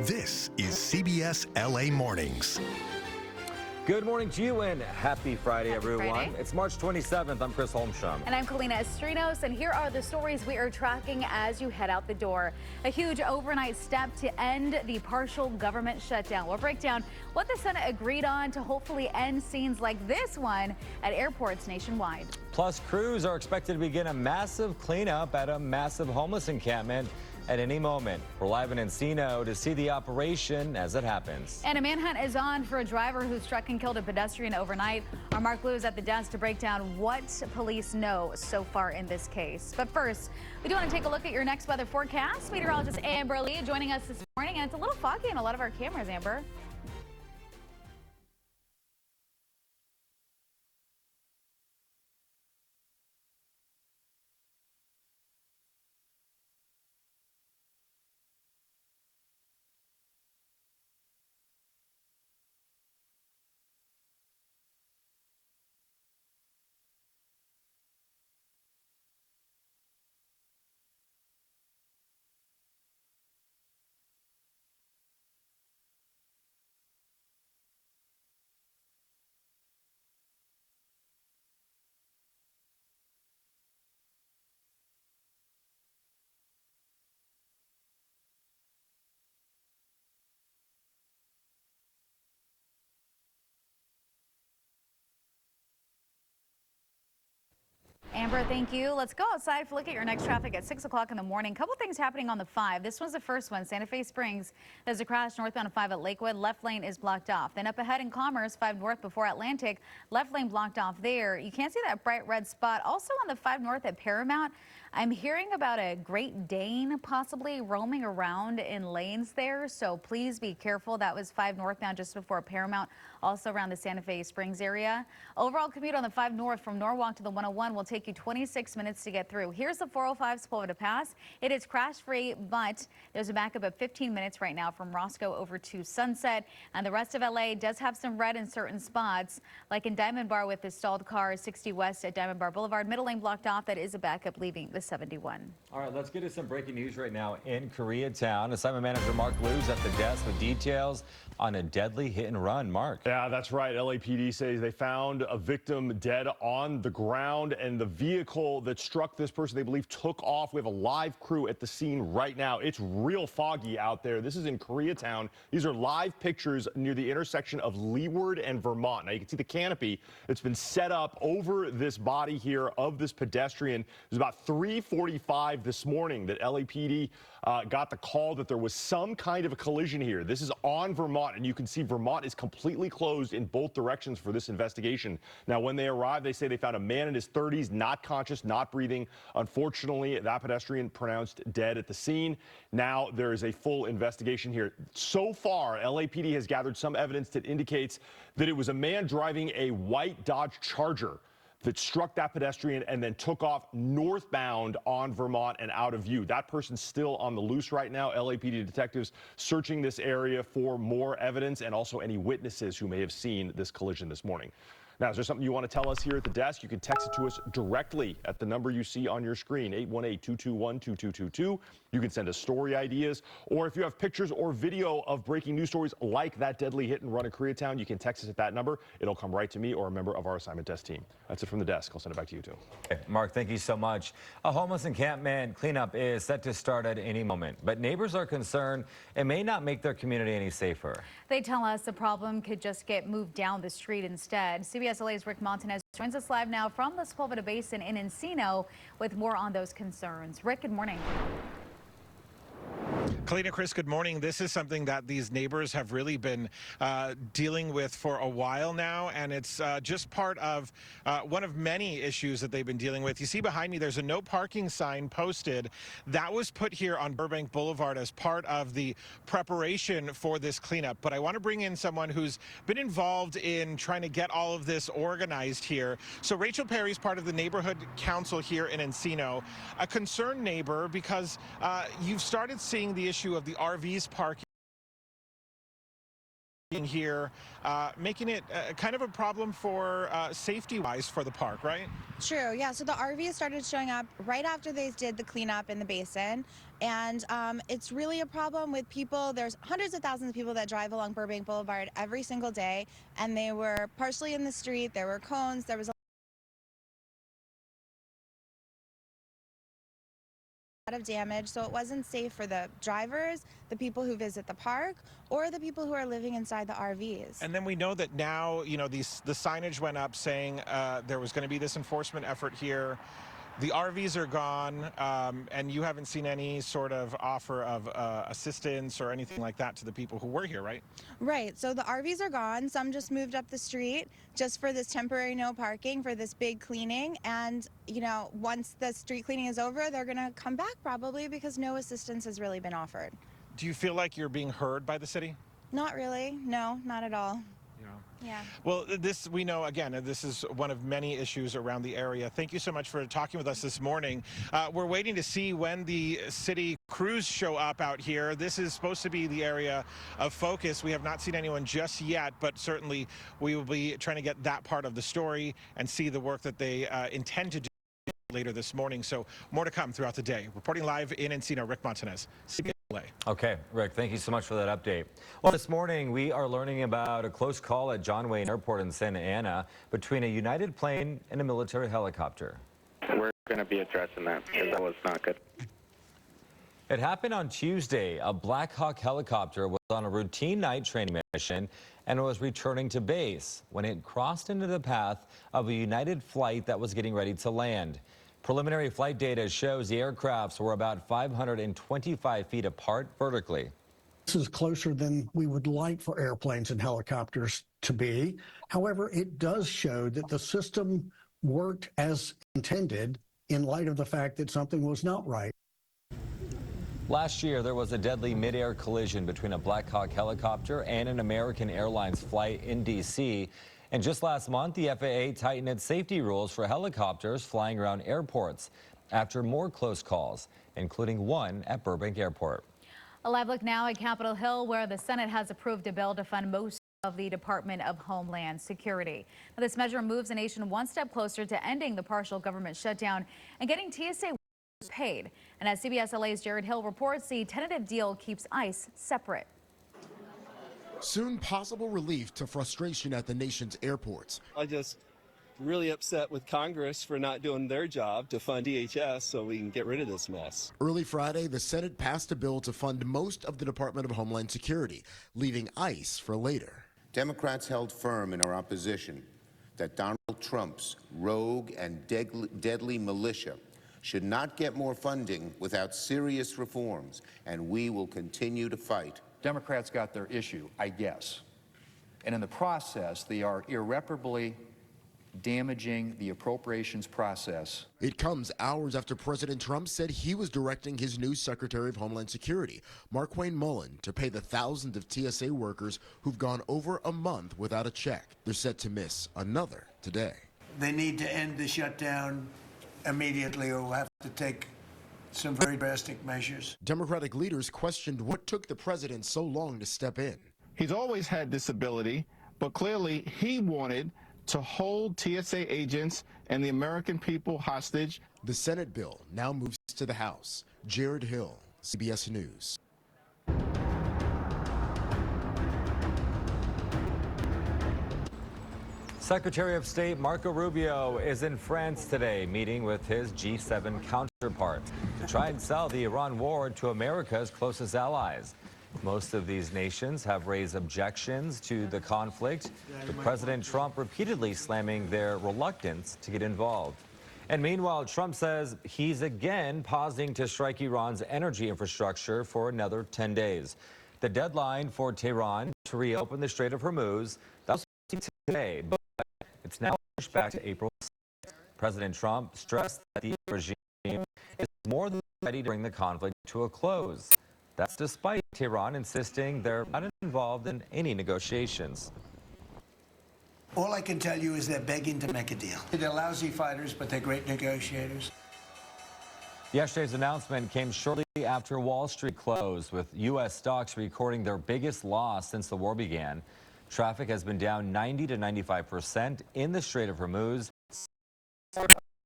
This is CBS LA Mornings. Good morning to you and happy Friday, everyone. Friday. It's March 27th. I'm Chris Holmstrom. And I'm Kalina Estrinos, and here are the stories we are tracking as you head out the door. A huge overnight step to end the partial government shutdown. We'll break down what the Senate agreed on to hopefully end scenes like this one at airports nationwide. Plus, crews are expected to begin a massive cleanup at a massive homeless encampment at any moment. We're live in Encino to see the operation as it happens. And a manhunt is on for a driver who struck and killed a pedestrian overnight. Our Mark Lou is at the desk to break down what police know so far in this case. But first, we do want to take a look at your next weather forecast. Meteorologist Amber Lee joining us this morning, and it's a little foggy in a lot of our cameras, Amber. Amber, thank you. Let's go outside for a look at your next traffic at 6 o'clock in the morning. Couple things happening on the 5. This one's the first one. Santa Fe Springs. There's a crash northbound 5 at Lakewood. Left lane is blocked off. Then up ahead in Commerce, 5 north before Atlantic. Left lane blocked off there. You can't see that bright red spot. Also on the 5 north at Paramount. I'm hearing about a Great Dane possibly roaming around in lanes there, so please be careful. That was 5 northbound just before Paramount, also around the Santa Fe Springs area. Overall commute on the 5 north from Norwalk to the 101 will take you 26 minutes to get through. Here's the 405 Sepulveda Pass. It is crash-free, but there's a backup of 15 minutes right now from Roscoe over to Sunset, and the rest of LA does have some red in certain spots, like in Diamond Bar with the stalled car 60 west at Diamond Bar Boulevard. Middle lane blocked off. That is a backup leaving the 71. All right, let's get to some breaking news right now in Koreatown. Assignment manager Mark Lou's at the desk with details on a deadly hit and run. Mark. Yeah, that's right. LAPD says they found a victim dead on the ground, and the vehicle that struck this person, they believe, took off. We have a live crew at the scene right now. It's real foggy out there. This is in Koreatown. These are live pictures near the intersection of Leeward and Vermont. Now, you can see the canopy that's been set up over this body here of this pedestrian. It was about 3:45 this morning that LAPD got the call that there was some kind of a collision here. This is on Vermont, and you can see Vermont is completely closed in both directions for this investigation. Now, when they arrived, they say they found a man in his 30s, not conscious, not breathing. Unfortunately, that pedestrian pronounced dead at the scene. Now, there is a full investigation here. So far, LAPD has gathered some evidence that indicates that it was a man driving a white Dodge Charger that struck that pedestrian and then took off northbound on Vermont and out of view. That person's still on the loose right now. LAPD detectives searching this area for more evidence and also any witnesses who may have seen this collision this morning. Now, is there something you want to tell us here at the desk? You can text it to us directly at the number you see on your screen, 818-221-2222. You can send us story ideas, or if you have pictures or video of breaking news stories like that deadly hit and run in Koreatown, you can text us at that number. It'll come right to me or a member of our assignment desk team. That's it from the desk. I'll send it back to you, too. Okay, Mark, thank you so much. A homeless encampment cleanup is set to start at any moment, but neighbors are concerned it may not make their community any safer. They tell us the problem could just get moved down the street instead. CBS LA's Rick Montanez joins us live now from the Sepulveda Basin in Encino with more on those concerns. Rick, good morning. Kalina, Chris, good morning. This is something that these neighbors have really been dealing with for a while now, and it's just part of one of many issues that they've been dealing with. You see behind me, there's a no parking sign posted. That was put here on Burbank Boulevard as part of the preparation for this cleanup. But I want to bring in someone who's been involved in trying to get all of this organized here. So Rachel Perry's part of the neighborhood council here in Encino, a concerned neighbor because you've started seeing the issue of the RVs parking here, making it kind of a problem for safety-wise for the park, right? True, yeah. So the RVs started showing up right after they did the cleanup in the basin. And it's really a problem with people. There's hundreds of thousands of people that drive along Burbank Boulevard every single day. And they were partially in the street. There were cones. There was a lot of damage. So it wasn't safe for the drivers, the people who visit the park, or the people who are living inside the RVs. And then we know that now, you know, the signage went up saying there was going to be this enforcement effort here. The RVs are gone, and you haven't seen any sort of offer of assistance or anything like that to the people who were here, right? Right. So the RVs are gone. Some just moved up the street just for this temporary no parking for this big cleaning. And, you know, once the street cleaning is over, they're going to come back probably because no assistance has really been offered. Do you feel like you're being heard by the city? Not really. No, not at all. Yeah. Well, we know, again, this is one of many issues around the area. Thank you so much for talking with us this morning. We're waiting to see when the city crews show up out here. This is supposed to be the area of focus. We have not seen anyone just yet, but certainly we will be trying to get that part of the story and see the work that they intend to do later this morning. So more to come throughout the day. Reporting live in Encino, Rick Montanez, CBS LA. Okay, Rick, thank you so much for that update. Well, this morning we are learning about a close call at John Wayne Airport in Santa Ana between a United plane and a military helicopter. We're going to be addressing that because that was not good. It happened on Tuesday. A Black Hawk helicopter was on a routine night training mission and was returning to base when it crossed into the path of a United flight that was getting ready to land. Preliminary flight data shows the aircrafts were about 525 feet apart vertically. This is closer than we would like for airplanes and helicopters to be. However, it does show that the system worked as intended in light of the fact that something was not right. Last year, there was a deadly mid-air collision between a Black Hawk helicopter and an American Airlines flight in D.C. And just last month, the FAA tightened its safety rules for helicopters flying around airports after more close calls, including one at Burbank Airport. A live look now at Capitol Hill, where the Senate has approved a bill to fund most of the Department of Homeland Security. Now, this measure moves the nation one step closer to ending the partial government shutdown and getting TSA paid. And as CBS LA's Jared Hill reports, the tentative deal keeps ICE separate. Soon possible relief to frustration at the nation's airports. I just really upset with Congress for not doing their job to fund DHS so we can get rid of this mess. Early Friday, the Senate passed a bill to fund most of the Department of Homeland Security, leaving ICE for later. Democrats held firm in our opposition that Donald Trump's rogue and deadly militia should not get more funding without serious reforms, and we will continue to fight. Democrats got their issue, I guess. And in the process, they are irreparably damaging the appropriations process. It comes hours after President Trump said he was directing his new Secretary of Homeland Security, Markwayne Mullin, to pay the thousands of TSA workers who've gone over a month without a check. They're set to miss another today. They need to end the shutdown immediately, or we'll have to take some very drastic measures. Democratic leaders questioned what took the president so long to step in. He's always had this ability, but clearly he wanted to hold TSA agents and the American people hostage. The Senate bill now moves to the House. Jared Hill, CBS News. Secretary of State Marco Rubio is in France today, meeting with his G7 counterpart to try and sell the Iran war to America's closest allies. Most of these nations have raised objections to the conflict, with President Trump repeatedly slamming their reluctance to get involved. And meanwhile, Trump says he's again pausing to strike Iran's energy infrastructure for another 10 days. The deadline for Tehran to reopen the Strait of Hormuz, that was today, but it's now pushed back to April 6th. President Trump stressed that the regime is more than ready to bring the conflict to a close. That's despite Tehran insisting they're not involved in any negotiations. All I can tell you is they're begging to make a deal. They're lousy fighters, but they're great negotiators. Yesterday's announcement came shortly after Wall Street closed, with U.S. stocks recording their biggest loss since the war began. Traffic has been down 90 to 95% in the Strait of Hormuz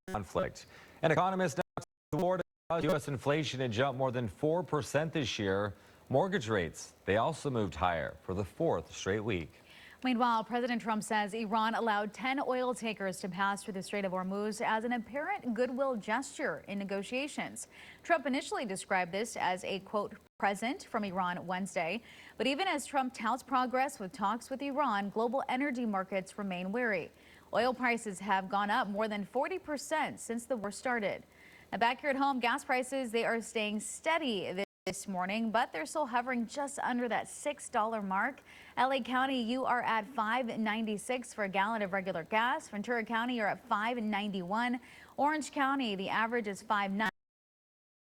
conflict. An economist now the war to cause U.S. inflation to jump more than 4% this year. Mortgage rates, they also moved higher for the fourth straight week. Meanwhile, President Trump says Iran allowed 10 oil tankers to pass through the Strait of Hormuz as an apparent goodwill gesture in negotiations. Trump initially described this as a, quote, present from Iran Wednesday. But even as Trump touts progress with talks with Iran, global energy markets remain wary. Oil prices have gone up more than 40% since the war started. Now back here at home, gas prices, they are staying steady this morning, but they're still hovering just under that $6 mark. LA County, you are at $5.96 for a gallon of regular gas. Ventura County, you're at $5.91. Orange County, the average is $5.9.